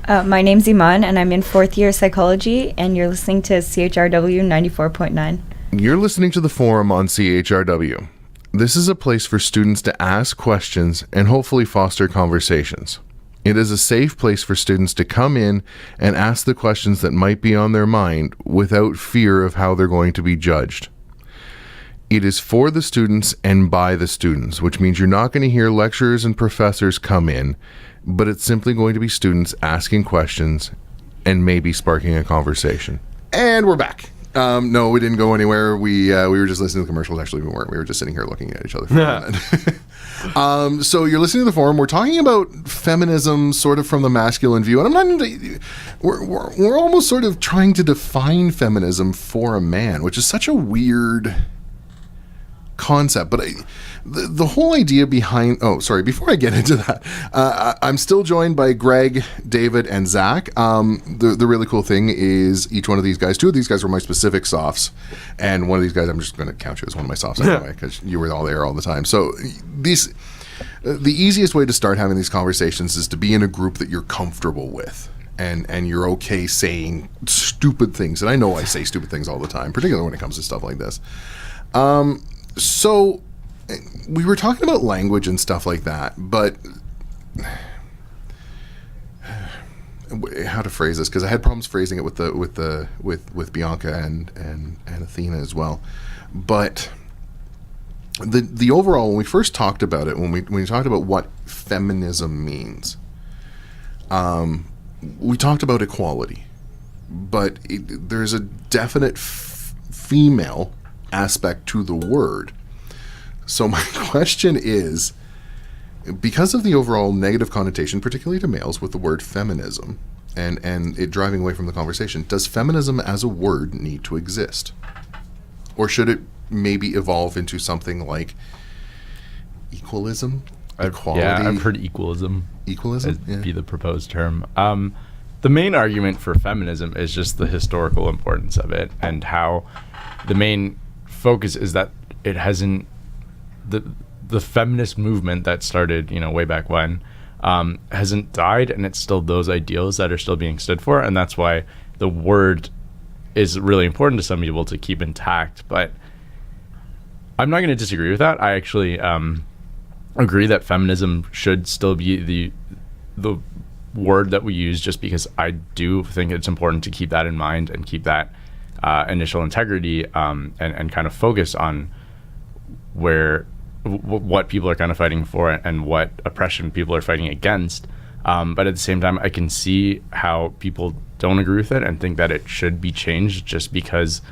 My name's Iman, and I'm in fourth year psychology, and you're listening to CHRW 94.9. You're listening to the forum on CHRW. This is a place for students to ask questions and hopefully foster conversations. It is a safe place for students to come in and ask the questions that might be on their mind without fear of how they're going to be judged. It is for the students and by the students, which means you're not going to hear lecturers and professors come in, but it's simply going to be students asking questions and maybe sparking a conversation. And we're back. No, we didn't go anywhere. We were just listening to the commercials. Actually, we weren't. We were just sitting here looking at each other for a minute. So you're listening to the forum. We're talking about feminism, sort of from the masculine view, and I'm not. We're almost sort of trying to define feminism for a man, which is such a weird concept. But the whole idea behind... Oh, sorry. Before I get into that, I'm still joined by Greg, David, and Zach. The really cool thing is each one of these guys, two of these guys were my specific softs, and one of these guys, I'm just going to count you as one of my softs anyway, because you were all there all the time. So the easiest way to start having these conversations is to be in a group that you're comfortable with. And you're okay saying stupid things. And I know I say stupid things all the time, particularly when it comes to stuff like this. So we were talking about language and stuff like that, but how to phrase this? Because I had problems phrasing it with Bianca and Athena as well. But the overall, when we first talked about it, when we talked about what feminism means, we talked about equality, but there's a definite female aspect to the word. So my question is, because of the overall negative connotation, particularly to males, with the word feminism and it driving away from the conversation, does feminism as a word need to exist? Or should it maybe evolve into something like equalism? Equality? Yeah, I've heard equalism. Equalism? Yeah. Be the proposed term. The main argument for feminism is just the historical importance of it, and how the main focus is that it hasn't... The feminist movement that started, way back when, hasn't died, and it's still those ideals that are still being stood for, and that's why the word is really important to some people to keep intact. But I'm not going to disagree with that. I actually agree that feminism should still be the word that we use, just because I do think it's important to keep that in mind and keep that initial integrity and kind of focus on what people are kind of fighting for and what oppression people are fighting against. But at the same time, I can see how people don't agree with it and think that it should be changed just because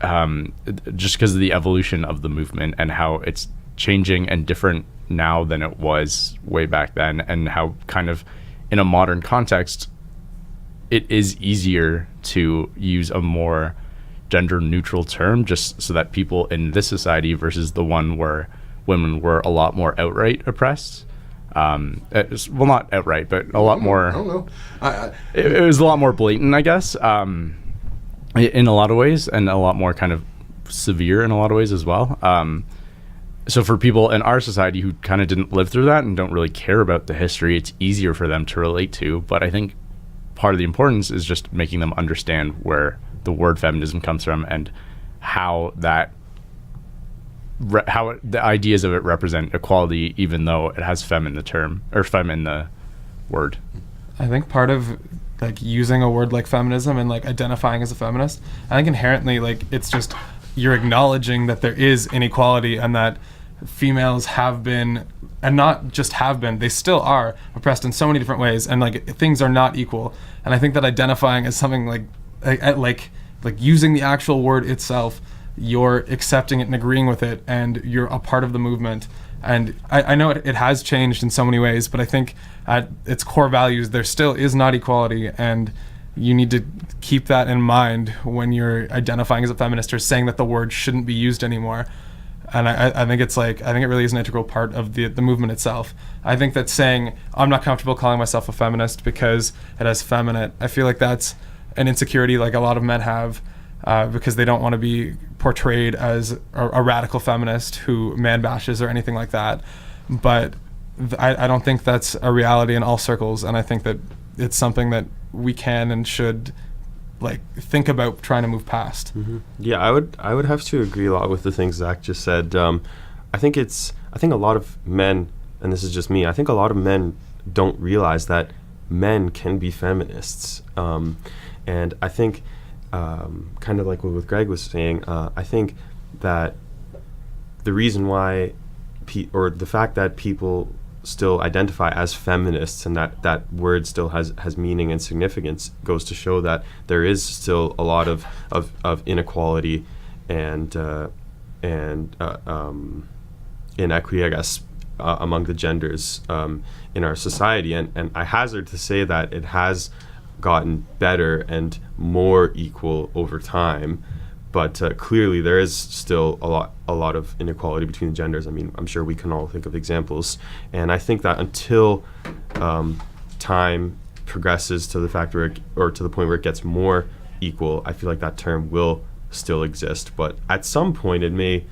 of the evolution of the movement and how it's changing and different now than it was way back then, and how kind of in a modern context, it is easier to use a more gender neutral term, just so that people in this society versus the one where women were a lot more outright oppressed. Well, not outright, but a lot more. I don't know. It was a lot more blatant, I guess, in a lot of ways, and a lot more kind of severe in a lot of ways as well. So for people in our society who kind of didn't live through that and don't really care about the history, it's easier for them to relate to. But I think part of the importance is just making them understand where the word feminism comes from and how the ideas of it represent equality, even though it has fem in the term, or fem in the word. I think part of using a word like feminism and identifying as a feminist, I think inherently it's just you're acknowledging that there is inequality and that females have been, and not just have been, they still are oppressed in so many different ways, and things are not equal. And I think that identifying as something like using the actual word itself, you're accepting it and agreeing with it, and you're a part of the movement. And I know it has changed in so many ways, but I think at its core values there still is not equality, and you need to keep that in mind when you're identifying as a feminist or saying that the word shouldn't be used anymore. And I think it's I think it really is an integral part of the movement itself. I think that saying I'm not comfortable calling myself a feminist because it has feminine, I feel like that's an insecurity a lot of men have, because they don't want to be portrayed as a radical feminist who man bashes or anything like that. But I don't think that's a reality in all circles, and I think that it's something that we can and should like think about trying to move past. Yeah, I would have to agree a lot with the things Zach just said. I think a lot of men, and this is just me, I think a lot of men don't realize that men can be feminists. And I think, kind of like what Greg was saying, I think that the reason why, or the fact that people still identify as feminists and that word still has meaning and significance goes to show that there is still a lot of inequality and inequity, I guess, among the genders in our society. And I hazard to say that it has gotten better and more equal over time. But clearly, there is still a lot of inequality between the genders. I mean, I'm sure we can all think of examples. And I think that until time progresses to the fact where or to the point where it gets more equal, I feel like that term will still exist. But at some point, it may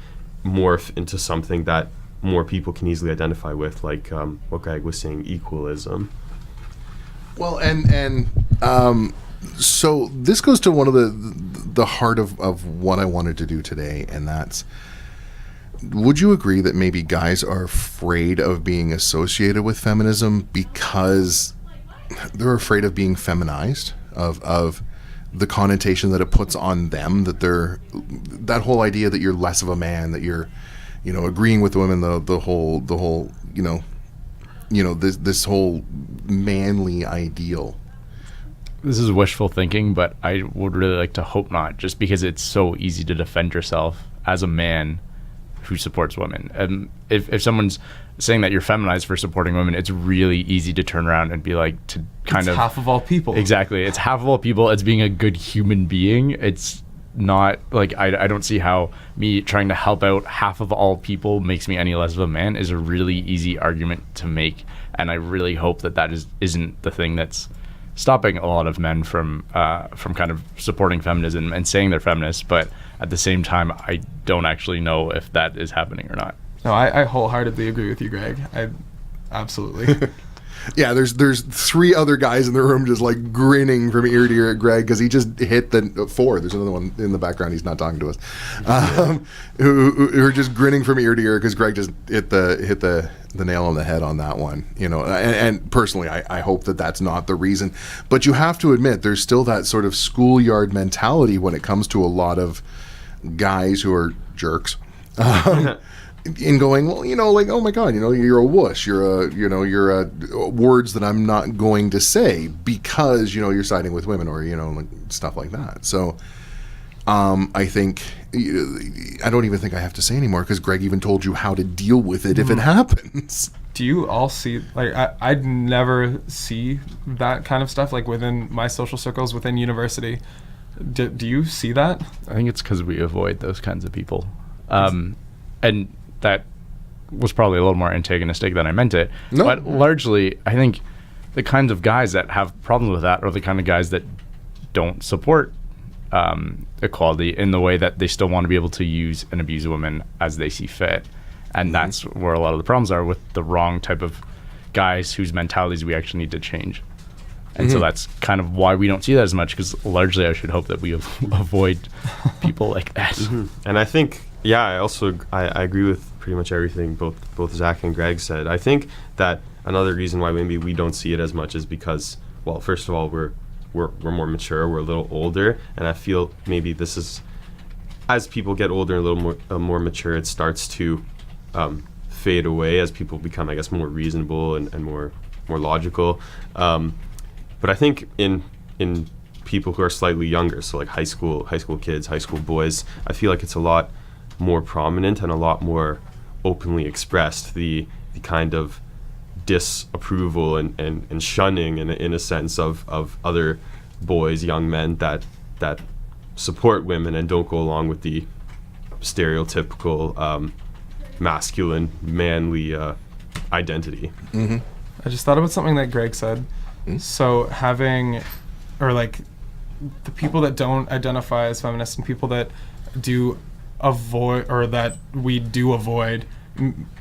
morph into something that more people can easily identify with, like what Greg was saying, equalism. Well, and so this goes to one of the heart of what I wanted to do today, and that's, would you agree that maybe guys are afraid of being associated with feminism because they're afraid of being feminized, of the connotation that it puts on them, that they're, that whole idea that you're less of a man, that you're, you know, agreeing with women, the whole this whole manly ideal? This is wishful thinking, but I would really like to hope not, just because it's so easy to defend yourself as a man who supports women. And if someone's saying that you're feminized for supporting women, it's really easy to turn around and be like, to kind It's half of all people. Exactly. It's half of all people. It's being a good human being. It's not like, I don't see how me trying to help out half of all people makes me any less of a man is a really easy argument to make. And I really hope that isn't the thing that's stopping a lot of men from kind of supporting feminism and saying they're feminists. But at the same time, I don't actually know if that is happening or not. No, I wholeheartedly agree with you, Greg. I absolutely. Yeah, there's three other guys in the room just like grinning from ear to ear at Greg because he just hit the four. There's another one in the background. He's not talking to us. Who are just grinning from ear to ear because Greg just hit the nail on the head on that one. You know, and personally, I hope that that's not the reason. But you have to admit, there's still that sort of schoolyard mentality when it comes to a lot of guys who are jerks. In going, well, you know, like, oh my God, you know, you're a wuss, you're words that I'm not going to say because, you know, you're siding with women or, you know, like stuff like that. So I think, I don't even think I have to say anymore because Greg even told you how to deal with it if it happens. Do you all see, like, I'd never see that kind of stuff, like, within my social circles, within university. Do you see that? I think it's because we avoid those kinds of people. And that was probably a little more antagonistic than I meant it. No. But largely, I think the kinds of guys that have problems with that are the kind of guys that don't support equality in the way that they still want to be able to use and abuse women as they see fit. And that's where a lot of the problems are with the wrong type of guys whose mentalities we actually need to change. And so that's kind of why we don't see that as much, because largely I should hope that we avoid people like that. And I think, yeah, I agree with pretty much everything both Zach and Greg said. I think that another reason why maybe we don't see it as much is because, well, first of all, we're more mature, we're a little older, and I feel maybe this is, as people get older and a little more mature, it starts to fade away as people become, I guess, more reasonable and more logical. But I think in people who are slightly younger, so like high school kids, high school boys, I feel like it's a lot more prominent and a lot more openly expressed, the kind of disapproval and shunning in a sense of other boys, young men that support women and don't go along with the stereotypical masculine, manly identity. I just thought about something that Greg said. So having, or like, the people that don't identify as feminists and people that do avoid, or that we do avoid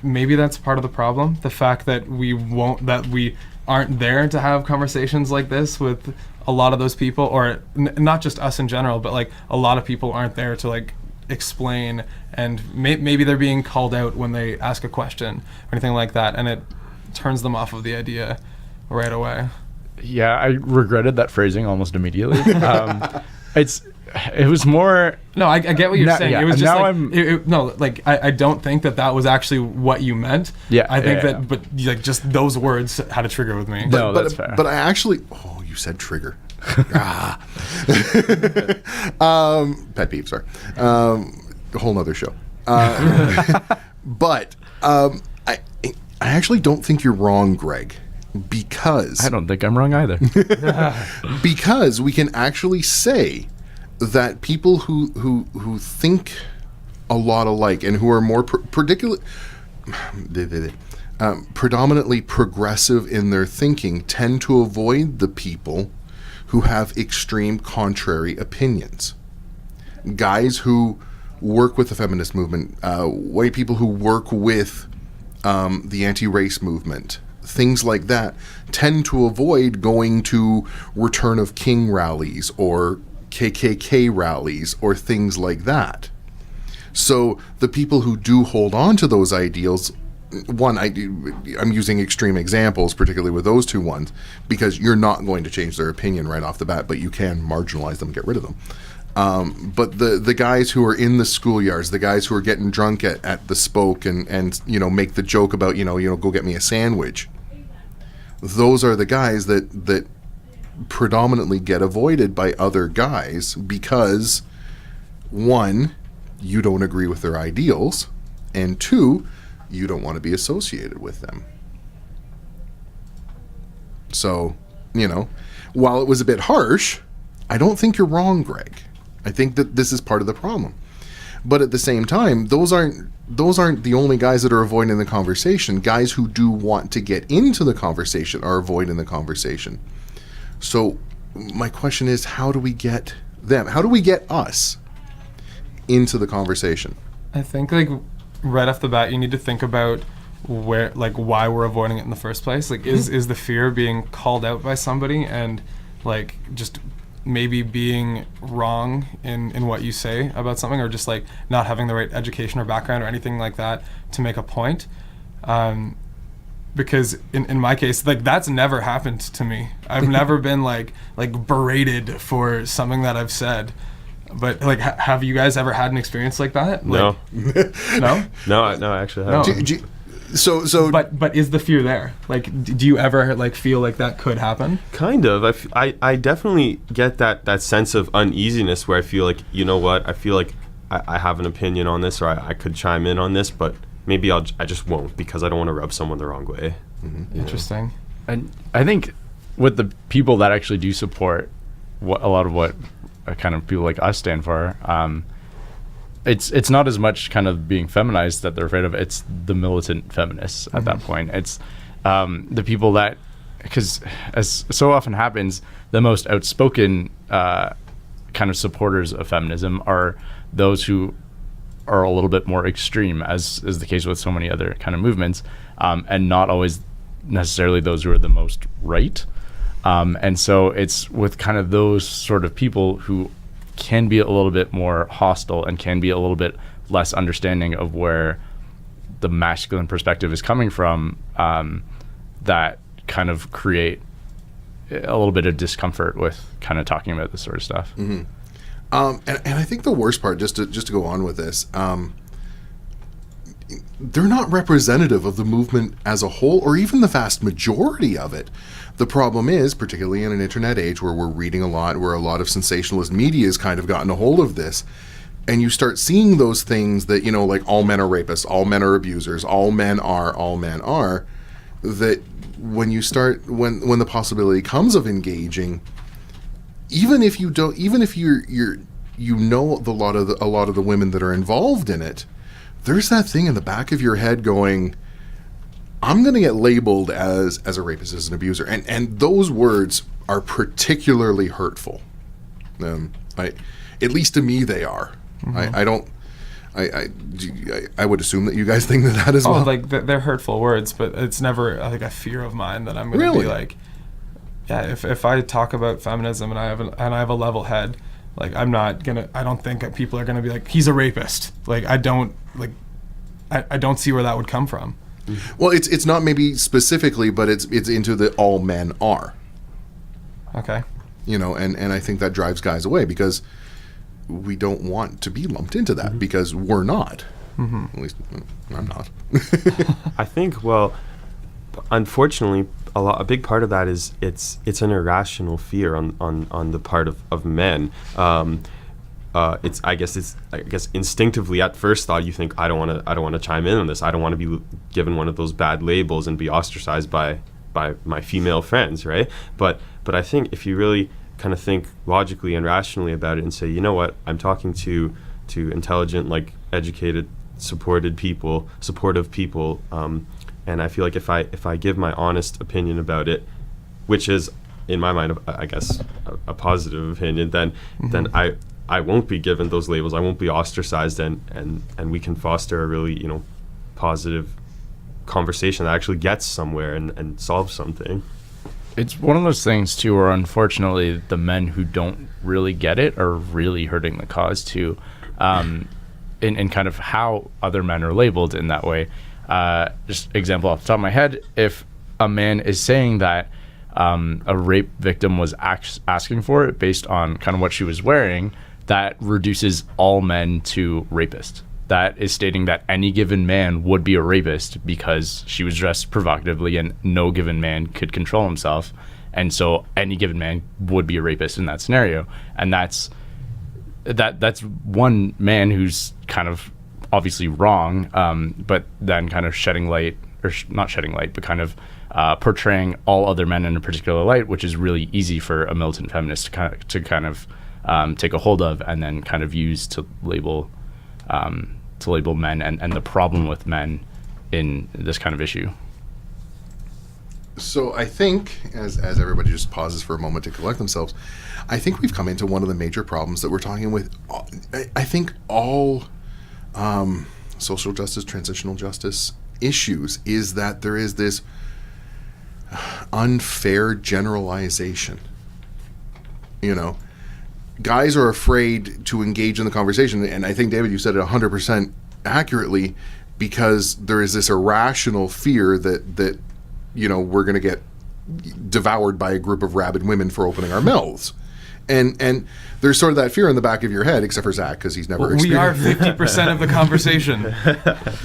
maybe that's part of the problem. The fact that we aren't there to have conversations like this with a lot of those people, or not just us in general, but like a lot of people aren't there to like explain, and maybe they're being called out when they ask a question or anything like that, and it turns them off of the idea right away. Yeah, I regretted that phrasing almost immediately. It was more. No, I get what you're saying. Yeah, it was just now like, I don't think that was actually what you meant. Yeah, I think yeah, that, but like just those words had a trigger with me. No, that's fair. But I actually, you said trigger. Pet peeve, sorry. A whole nother show. But I actually don't think you're wrong, Greg, because I don't think I'm wrong either. because we can actually say that people who think a lot alike and who are more predominantly progressive in their thinking tend to avoid the people who have extreme contrary opinions. Guys who work with the feminist movement, white people who work with the anti-race movement, things like that, tend to avoid going to Return of King rallies or KKK rallies or things like that. So the people who do hold on to those ideals, I'm using extreme examples, particularly with those two ones, because you're not going to change their opinion right off the bat, but you can marginalize them, get rid of them. But the guys who are in the schoolyards, the guys who are getting drunk at the Spoke and make the joke about go get me a sandwich, those are the guys that predominantly get avoided by other guys because, one, you don't agree with their ideals, and two, you don't want to be associated with them. So, while it was a bit harsh, I don't think you're wrong, Greg. I think that this is part of the problem. But at the same time, those aren't the only guys that are avoiding the conversation. Guys who do want to get into the conversation are avoiding the conversation. So my question is, how do we get them? How do we get us into the conversation? I think like right off the bat, you need to think about why we're avoiding it in the first place. Like, is the fear being called out by somebody and like just maybe being wrong in what you say about something, or just like not having the right education or background or anything like that to make a point? Because in my case, like, that's never happened to me. I've never been like berated for something that I've said. But like, have you guys ever had an experience like that? No. No? No, I actually haven't. No. So but is the fear there? Like, do you ever like feel like that could happen? Kind of. I definitely get that sense of uneasiness where I feel like, you know what, I feel like I have an opinion on this, or I could chime in on this, but maybe I just won't because I don't want to rub someone the wrong way. Mm-hmm. Interesting. And I think with the people that actually do support a lot of what kind of people like us stand for, it's not as much kind of being feminized that they're afraid of. It's the militant feminists at that point. It's the people that, because as so often happens, the most outspoken kind of supporters of feminism are those who are a little bit more extreme, as is the case with so many other kind of movements, and not always necessarily those who are the most right. And so it's with kind of those sort of people who can be a little bit more hostile and can be a little bit less understanding of where the masculine perspective is coming from, that kind of create a little bit of discomfort with kind of talking about this sort of stuff. Mm-hmm. And I think the worst part, just to go on with this, they're not representative of the movement as a whole, or even the vast majority of it. The problem is, particularly in an internet age where we're reading a lot, where a lot of sensationalist media has kind of gotten a hold of this, and you start seeing those things that, like all men are rapists, all men are abusers, all men are, that when you start, when the possibility comes of engaging, even if you're a lot of the women that are involved in it, there's that thing in the back of your head going, I'm going to get labeled as a rapist, as an abuser. And those words are particularly hurtful. At least to me they are. Mm-hmm. I would assume that you guys think that as well. Like they're hurtful words, but it's never like a fear of mine that I'm going to be like, yeah. If I talk about feminism and I have a level head, like I don't think people are gonna be like, he's a rapist. Like I don't see where that would come from. Well, it's not maybe specifically, but it's into the all men are. Okay. You know, and I think that drives guys away because we don't want to be lumped into that because we're not. At least I'm not. I think, well, unfortunately, a big part of that is it's an irrational fear on the part of men. I guess instinctively at first thought you think I don't want to chime in on this. I don't want to be given one of those bad labels and be ostracized by my female friends, right? But I think if you really kind of think logically and rationally about it and say, you know what, I'm talking to intelligent, like educated, supportive people, and I feel like if I give my honest opinion about it, which is in my mind, I guess, a positive opinion, then I won't be given those labels. I won't be ostracized, and we can foster a really positive conversation that actually gets somewhere and solves something. It's one of those things too where unfortunately the men who don't really get it are really hurting the cause too, in kind of how other men are labeled in that way. Just example off the top of my head, if a man is saying that a rape victim was asking for it based on kind of what she was wearing, that reduces all men to rapist. That is stating that any given man would be a rapist because she was dressed provocatively and no given man could control himself. And so any given man would be a rapist in that scenario. And that's one man who's kind of obviously wrong, but then kind of shedding light, or not shedding light, but kind of portraying all other men in a particular light, which is really easy for a militant feminist to kind of take a hold of and then kind of use to label men and the problem with men in this kind of issue. So I think, as everybody just pauses for a moment to collect themselves, I think we've come into one of the major problems that we're talking with. I think all social justice, transitional justice issues is that there is this unfair generalization. You know, guys are afraid to engage in the conversation, and I think, David, you said it 100% accurately, because there is this irrational fear that we're going to get devoured by a group of rabid women for opening our mouths. And there's sort of that fear in the back of your head, except for Zach, because he's never experienced. We are 50% of the conversation.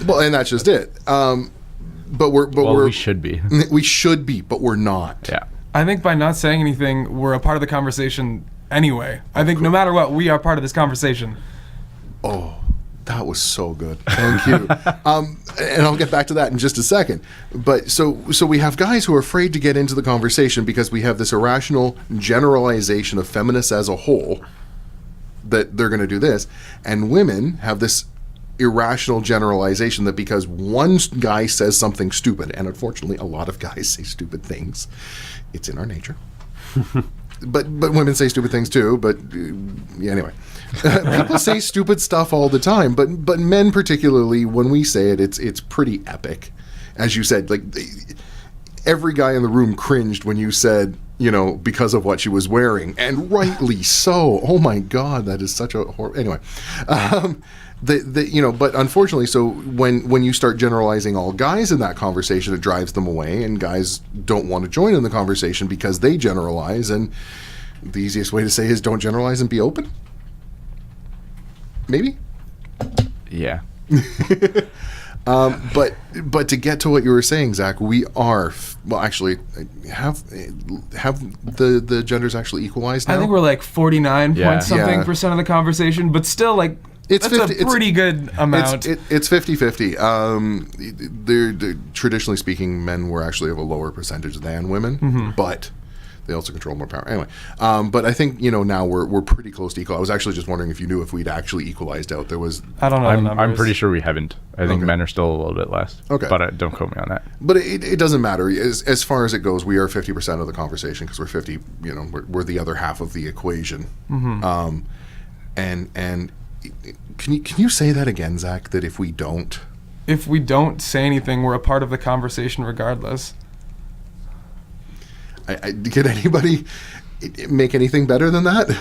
Well, and that's just it. We should be. We should be, but we're not. Yeah. I think by not saying anything, we're a part of the conversation anyway. I think no matter what, we are part of this conversation. Oh, that was so good. Thank you. And I'll get back to that in just a second. But so we have guys who are afraid to get into the conversation because we have this irrational generalization of feminists as a whole that they're going to do this. And women have this irrational generalization that because one guy says something stupid, and unfortunately a lot of guys say stupid things, it's in our nature. But women say stupid things too. But anyway, people say stupid stuff all the time. But men particularly, when we say it, it's pretty epic. As you said, like every guy in the room cringed when you said, because of what she was wearing, and rightly so. Oh my God, that is such a horror. Anyway, but unfortunately, so when you start generalizing all guys in that conversation, it drives them away, and guys don't want to join in the conversation because they generalize. And the easiest way to say is don't generalize and be open. Maybe. Yeah. But to get to what you were saying, Zach, we are actually have the genders actually equalized now? I think we're like 49 point something percent of the conversation, but still like. That's 50, a pretty good amount. It's 50-50. They're traditionally speaking, men were actually of a lower percentage than women, but they also control more power. Anyway, but I think now we're pretty close to equal. I was actually just wondering if you knew if we'd actually equalized out. There was. I don't know. I'm pretty sure we haven't. I think men are still a little bit less. Okay, but don't quote me on that. But it doesn't matter as far as it goes. We are 50% of the conversation because we're 50. We're the other half of the equation. And can you say that again, Zach? That if we don't say anything, we're a part of the conversation regardless. Can anybody make anything better than that?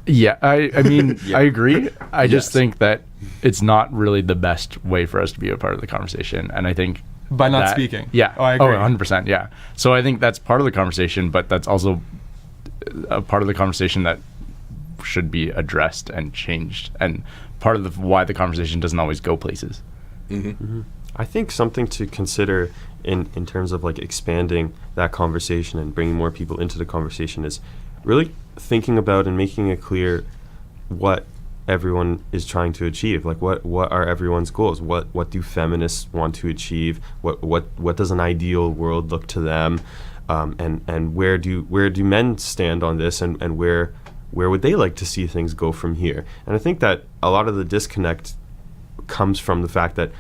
Yeah, I mean, Yeah. I agree. I just Yes. think that it's not really the best way for us to be a part of the conversation. And I think By not that- speaking. Yeah. Oh, I agree. 100%. Yeah. So I think that's part of the conversation, but that's also a part of the conversation that should be addressed and changed, and part of why the conversation doesn't always go places. I think something to consider in terms of like expanding that conversation and bringing more people into the conversation is really thinking about and making it clear what everyone is trying to achieve. Like what are everyone's goals? What do feminists want to achieve? What does an ideal world look to them? And where do men stand on this, and where would they like to see things go from here? And I think that a lot of the disconnect comes from the fact that,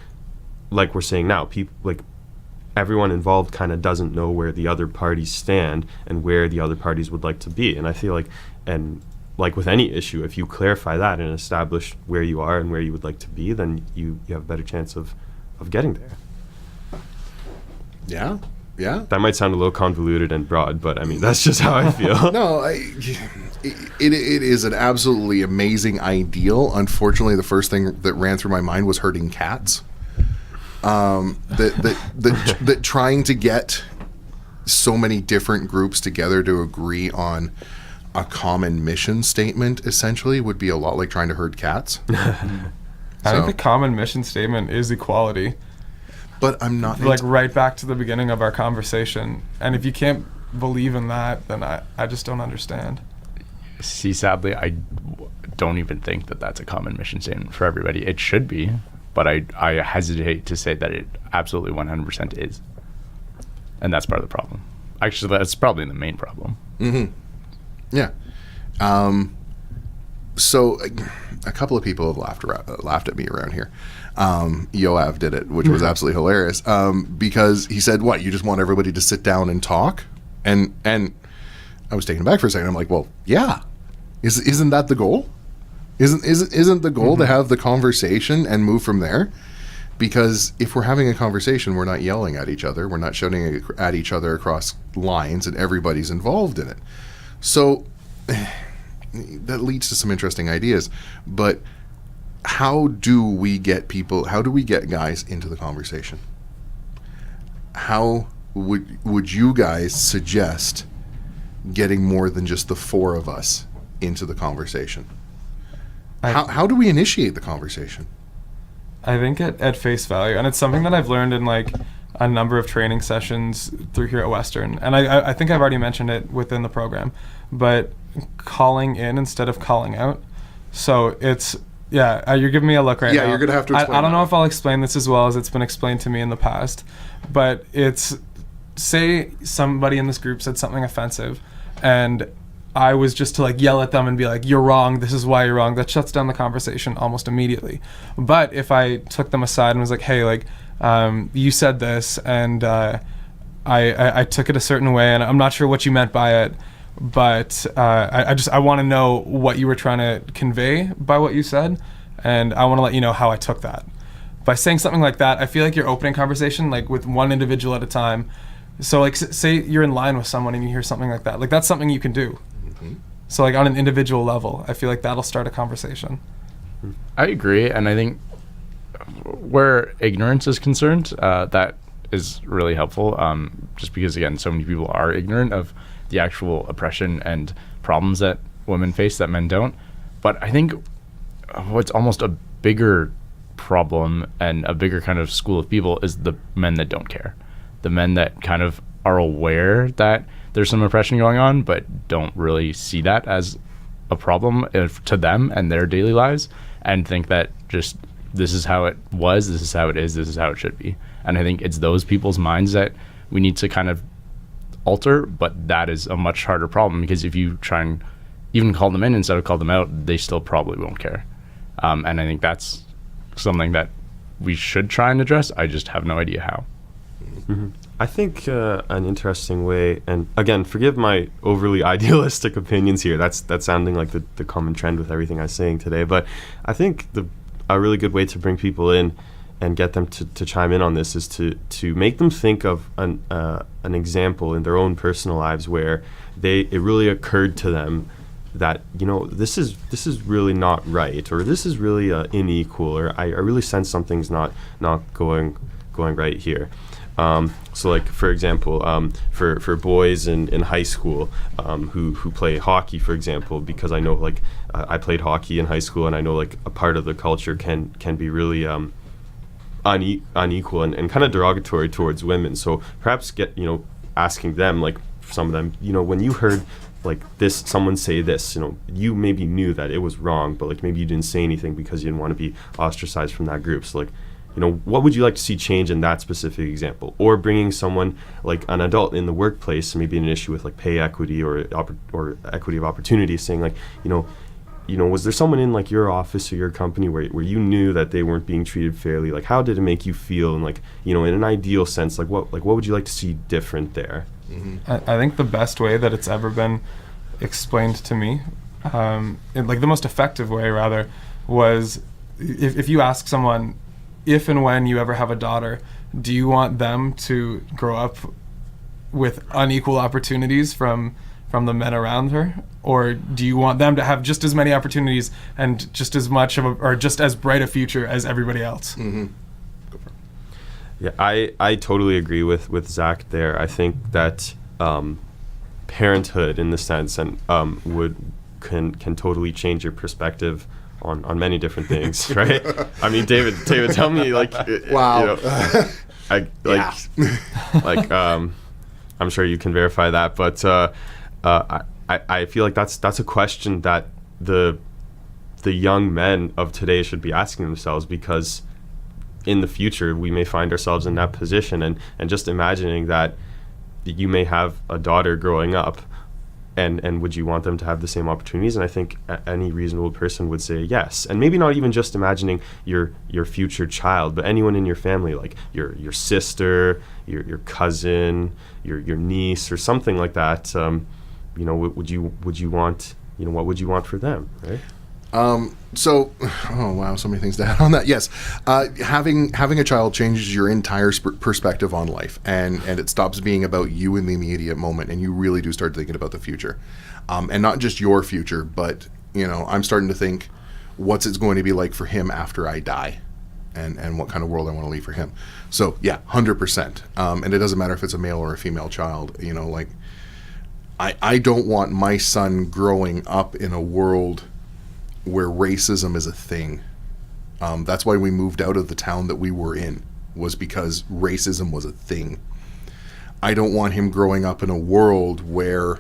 like we're saying now, people, like everyone involved kind of doesn't know where the other parties stand and where the other parties would like to be. And I feel like, and like with any issue, if you clarify that and establish where you are and where you would like to be, then you have a better chance of getting there. Yeah. That might sound a little convoluted and broad, but I mean, that's just how I feel. No, it is an absolutely amazing ideal. Unfortunately, the first thing that ran through my mind was herding cats. That trying to get so many different groups together to agree on a common mission statement essentially would be a lot like trying to herd cats. I think the common mission statement is equality. But I'm not Like right back to the beginning of our conversation. And if you can't believe in that, then I just don't understand. See, sadly, I don't even think that that's a common mission statement for everybody. It should be, but I hesitate to say that it absolutely 100% is. And that's part of the problem. Actually, that's probably the main problem. Mm-hmm. Yeah. So a couple of people have laughed at me around here. Yoav did it, which was absolutely hilarious, because he said, what, you just want everybody to sit down and talk? And I was taken aback for a second. I'm like, well, yeah. Isn't that the goal? Isn't the goal to have the conversation and move from there? Because if we're having a conversation, we're not yelling at each other. We're not shouting at each other across lines, and everybody's involved in it. So that leads to some interesting ideas. But how do we get guys into the conversation? How would you guys suggest getting more than just the four of us into the conversation? How do we initiate the conversation? I think at face value, and it's something that I've learned in like a number of training sessions through here at Western, and I think I've already mentioned it within the program, but calling in instead of calling out. So it's, you're giving me a look right now. Yeah, you're going to have to explain I don't know that. if I'll explain this as well as it's been explained to me in the past, but it's, say somebody in this group said something offensive, and I was just to like yell at them and be like, you're wrong, this is why you're wrong, that shuts down the conversation almost immediately. But if I took them aside and was like, hey, like, you said this, and I took it a certain way, and I'm not sure what you meant by it, but I want to know what you were trying to convey by what you said, and I want to let you know how I took that. By saying something like that, I feel like you're opening conversation like with one individual at a time. So like say you're in line with someone and you hear something like that, like that's something you can do. So like on an individual level, I feel like that'll start a conversation. I agree, and I think where ignorance is concerned, that is really helpful, just because, again, so many people are ignorant of the actual oppression and problems that women face that men don't. But I think what's almost a bigger problem and a bigger kind of school of people is the men that don't care. The men that kind of are aware that there's some oppression going on, but don't really see that as a problem to them and their daily lives, and think that just this is how it was, this is how it is, this is how it should be. And I think it's those people's minds that we need to kind of alter, but that is a much harder problem, because if you try and even call them in instead of call them out, they still probably won't care. And I think that's something that we should try and address. I just have no idea how. I think an interesting way, and again, forgive my overly idealistic opinions here. That's sounding like the common trend with everything I'm saying today. But I think a really good way to bring people in and get them to chime in on this is to make them think of an example in their own personal lives where it really occurred to them that, you know, this is really not right, or this is really unequal, or I really sense something's not going right here. So like, for example, for boys in high school who play hockey, for example, because I know, like, I played hockey in high school, and I know, like, a part of the culture can be really unequal and kind of derogatory towards women. So perhaps asking them, like, some of them, you know, when you heard like this, someone say this, you know, you maybe knew that it was wrong, but like maybe you didn't say anything because you didn't want to be ostracized from that group. So like, you know, what would you like to see change in that specific example? Or bringing someone, like an adult in the workplace, maybe an issue with like pay equity or equity of opportunity, saying like, you know, was there someone in like your office or your company where you knew that they weren't being treated fairly? Like, how did it make you feel? And like, you know, in an ideal sense, like what would you like to see different there? Mm-hmm. I think the best way that it's ever been explained to me, like the most effective way rather, was if you ask someone, if and when you ever have a daughter, do you want them to grow up with unequal opportunities from the men around her, or do you want them to have just as many opportunities and just as much or just as bright a future as everybody else? Mm-hmm. Yeah, I totally agree with Zach there. I think that parenthood, in the sense, and can totally change your perspective on many different things, right? I mean, David, tell me, like, wow, you know, I'm sure you can verify that, but I feel like that's a question that the young men of today should be asking themselves, because in the future we may find ourselves in that position, and just imagining that you may have a daughter growing up, and would you want them to have the same opportunities? And I think any reasonable person would say yes. And maybe not even just imagining your future child, but anyone in your family, like your sister, your cousin, your niece, or something like that. You know, would you want, you know, what would you want for them, right? So, oh wow, so many things to add on that. Yes, having a child changes your entire perspective on life, and it stops being about you in the immediate moment, and you really do start thinking about the future, and not just your future, but, you know, I'm starting to think, what's it going to be like for him after I die, and what kind of world I want to leave for him. So yeah, 100%. And it doesn't matter if it's a male or a female child. You know, like, I don't want my son growing up in a world where racism is a thing. That's why we moved out of the town that we were in, was because racism was a thing. I don't want him growing up in a world where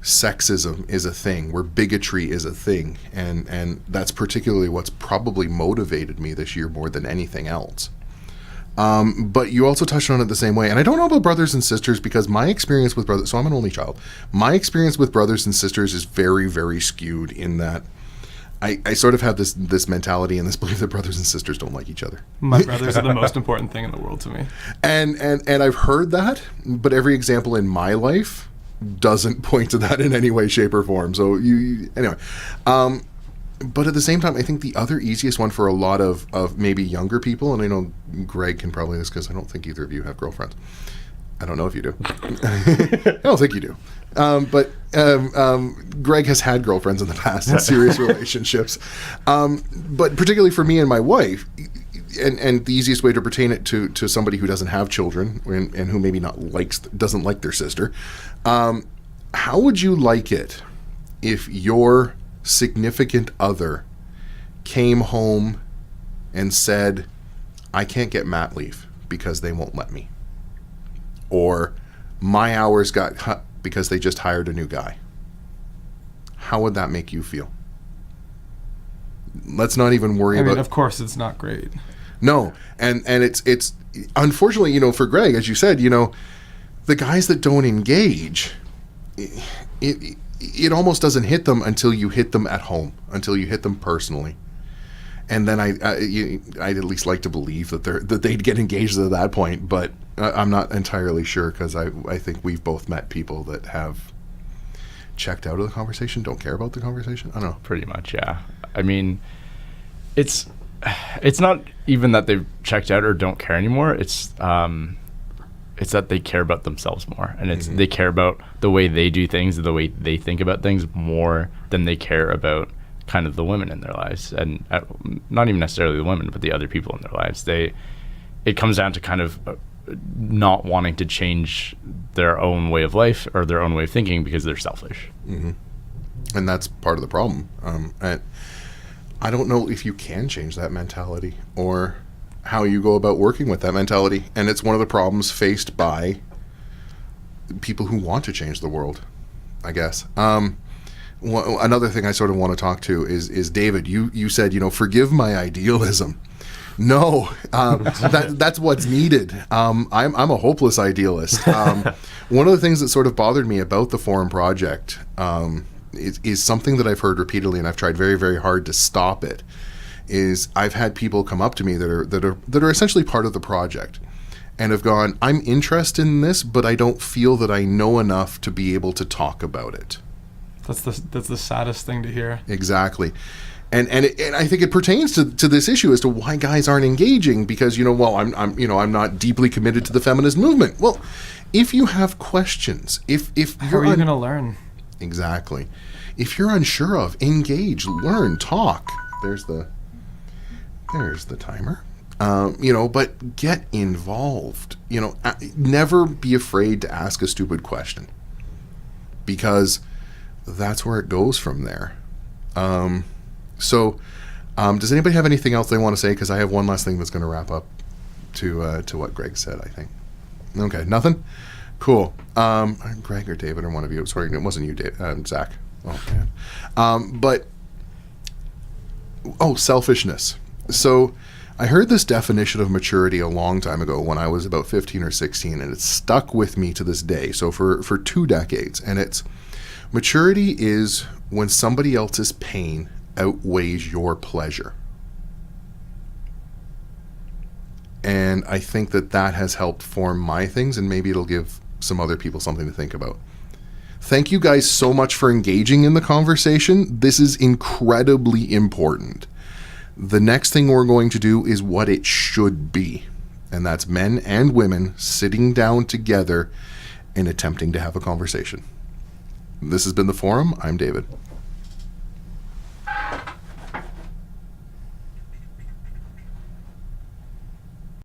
sexism is a thing, where bigotry is a thing, and that's particularly what's probably motivated me this year more than anything else. But you also touched on it the same way, and I don't know about brothers and sisters, because my experience with brothers, so I'm an only child, my experience with brothers and sisters is very, very skewed, in that I sort of have this mentality and this belief that brothers and sisters don't like each other. My brothers are the most important thing in the world to me. And I've heard that, but every example in my life doesn't point to that in any way, shape, or form. So anyway. But at the same time, I think the other easiest one for a lot of maybe younger people, and I know Greg can probably this, because I don't think either of you have girlfriends. I don't know if you do. I don't think you do. But Greg has had girlfriends in the past in serious relationships. But particularly for me and my wife, and the easiest way to pertain it to somebody who doesn't have children and who maybe doesn't like their sister, how would you like it if your significant other came home and said, I can't get mat leave because they won't let me? Or my hours got cut because they just hired a new guy? How would that make you feel? Let's not even worry about... of course it's not great. No, and it's unfortunately, you know, for Greg, as you said, you know, the guys that don't engage, it almost doesn't hit them until you hit them at home, until you hit them personally. And then I'd at least like to believe that they'd get engaged at that point, but I'm not entirely sure, because I think we've both met people that have checked out of the conversation, don't care about the conversation. I don't know. Pretty much, yeah. I mean, it's not even that they've checked out or don't care anymore. It's that they care about themselves more, and they care about the way they do things, the way they think about things more than they care about kind of the women in their lives, and not even necessarily the women, but the other people in their lives. It comes down to kind of not wanting to change their own way of life or their own way of thinking because they're selfish. Mm-hmm. And that's part of the problem. And I don't know if you can change that mentality or how you go about working with that mentality. And it's one of the problems faced by people who want to change the world, I guess. Another thing I sort of want to talk to is David. You said, forgive my idealism. No, that's what's needed. I'm a hopeless idealist. One of the things that sort of bothered me about the Forum Project is something that I've heard repeatedly, and I've tried very, very hard to stop it. Is I've had people come up to me that are essentially part of the project, and have gone, I'm interested in this, but I don't feel that I know enough to be able to talk about it. That's the saddest thing to hear. Exactly. And I think it pertains to this issue as to why guys aren't engaging, because I'm not deeply committed to the feminist movement. Well, if you have questions, if how are you going to learn? Exactly. If you're unsure of, engage, learn, talk. There's the timer. But get involved. Never be afraid to ask a stupid question, because that's where it goes from there. So, does anybody have anything else they want to say? Because I have one last thing that's going to wrap up to what Greg said, I think. Okay, nothing? Cool. Greg or David or one of you. Sorry, it wasn't you, Zach. Oh, man. Selfishness. So, I heard this definition of maturity a long time ago when I was about 15 or 16, and it's stuck with me to this day. So, for 2 decades. And it's, maturity is when somebody else's pain outweighs your pleasure. And I think that has helped form my things, and maybe it'll give some other people something to think about. Thank you guys so much for engaging in the conversation. This is incredibly important. The next thing we're going to do is what it should be, and that's men and women sitting down together and attempting to have a conversation. This has been The Forum. I'm David.